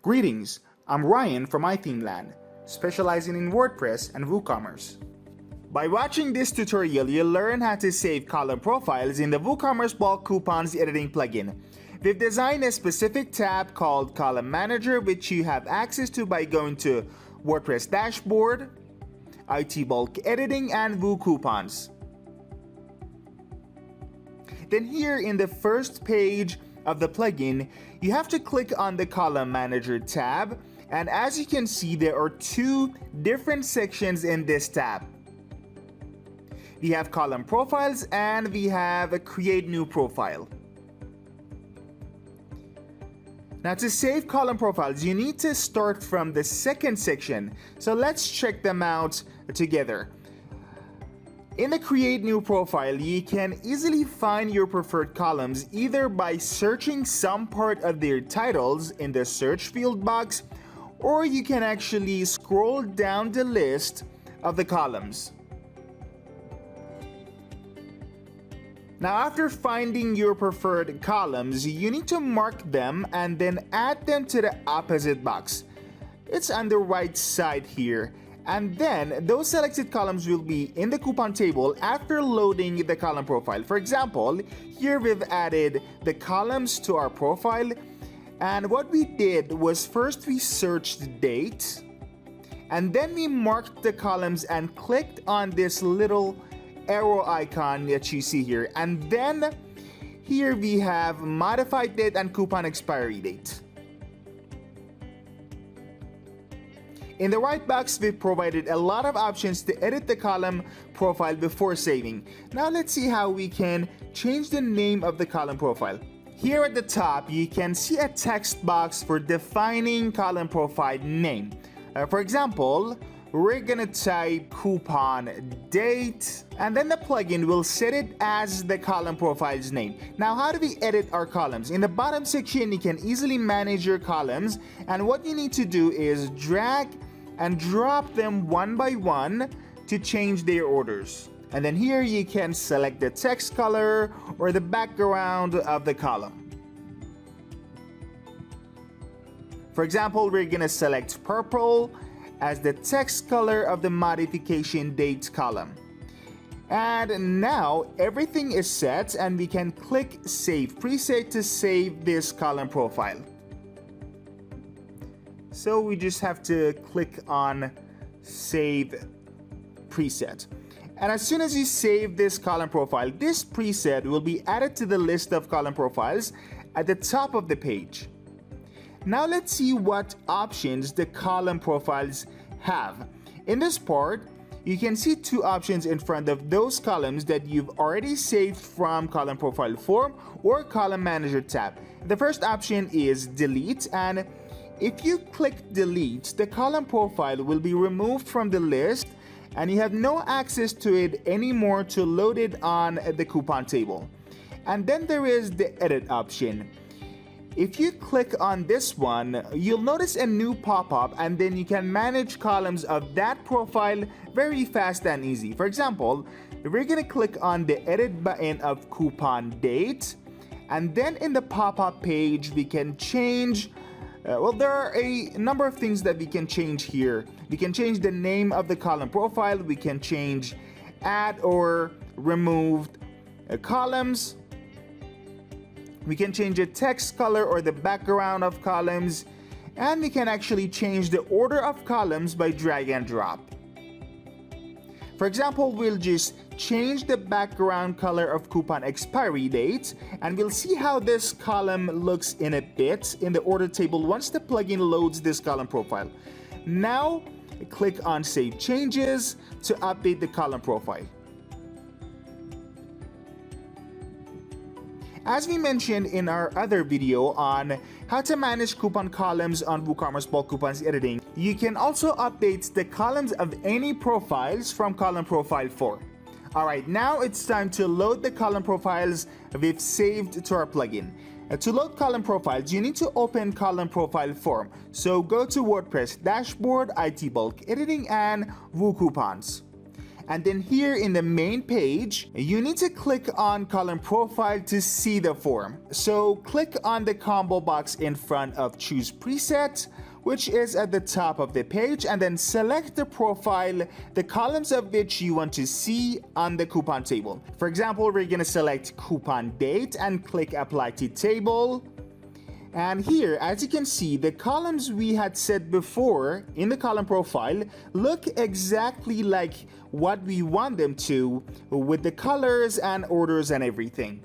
Greetings, I'm Ryan from iThemeland, specializing in WordPress and Woocommerce. By watching this tutorial, you'll learn how to save column profiles in the Woocommerce bulk coupons editing plugin. We've designed a specific tab called Column Manager, which you have access to by going to WordPress Dashboard, IT Bulk Editing, and Woocommerce. Then here in the first page of the plugin, you have to click on the Column Manager tab, and as you can see, there are two different sections in this tab. We have column profiles and we have a create new profile. Now, to save column profiles, you need to start from the second section. So let's check them out together. In the create new profile, you can easily find your preferred columns either by searching some part of their titles in the search field box, or you can actually scroll down the list of the columns. Now, after finding your preferred columns, you need to mark them and then add them to the opposite box. It's on the right side here. And then those selected columns will be in the coupon table after loading the column profile. For example, here we've added the columns to our profile. And what we did was first we searched the date, and then we marked the columns and clicked on this little arrow icon that you see here, and then here we have modified date and coupon expiry date. In the right box, we provided a lot of options to edit the column profile before saving. Now let's see how we can change the name of the column profile. Here at the top, you can see a text box for defining column profile name. For example, we're gonna type coupon date, and then the plugin will set it as the column profile's name. Now, how do we edit our columns? In the bottom section, you can easily manage your columns, and what you need to do is drag and drop them one by one to change their orders. And then here you can select the text color or the background of the column. For example, we're gonna select purple as the text color of the modification date column. And now everything is set, and we can click Save Preset to save this column profile. So we just have to click on Save Preset. And as soon as you save this column profile, this preset will be added to the list of column profiles at the top of the page. Now let's see what options the column profiles have. In this part, you can see two options in front of those columns that you've already saved from column profile form or column manager tab. The first option is delete, and if you click delete, the column profile will be removed from the list and you have no access to it anymore to load it on the coupon table. And then there is the edit option. If you click on this one, you'll notice a new pop-up, and then you can manage columns of that profile very fast and easy. For example, we're gonna click on the edit button of coupon date, and then in the pop-up page we can change there are a number of things that we can change here. We can change the name of the column profile, we can change add or remove columns, we can change the text color or the background of columns, and we can actually change the order of columns by drag and drop. For example, we'll just change the background color of coupon expiry date, and we'll see how this column looks in a bit in the order table once the plugin loads this column profile. Now, click on Save Changes to update the column profile. As we mentioned in our other video on how to manage coupon columns on Woocommerce bulk coupons editing, you can also update the columns of any profiles from column profile form. Alright, now it's time to load the column profiles we've saved to our plugin. To load column profiles, you need to open column profile form. So go to WordPress Dashboard, IT Bulk Editing, and Woocommerce. And then here in the main page, you need to click on column profile to see the form. So click on the combo box in front of choose preset, which is at the top of the page, and then select the profile, the columns of which you want to see on the coupon table. For example, we're going to select coupon date and click apply to table. And here, as you can see, the columns we had set before in the column profile look exactly like what we want them to, with the colors and orders and everything.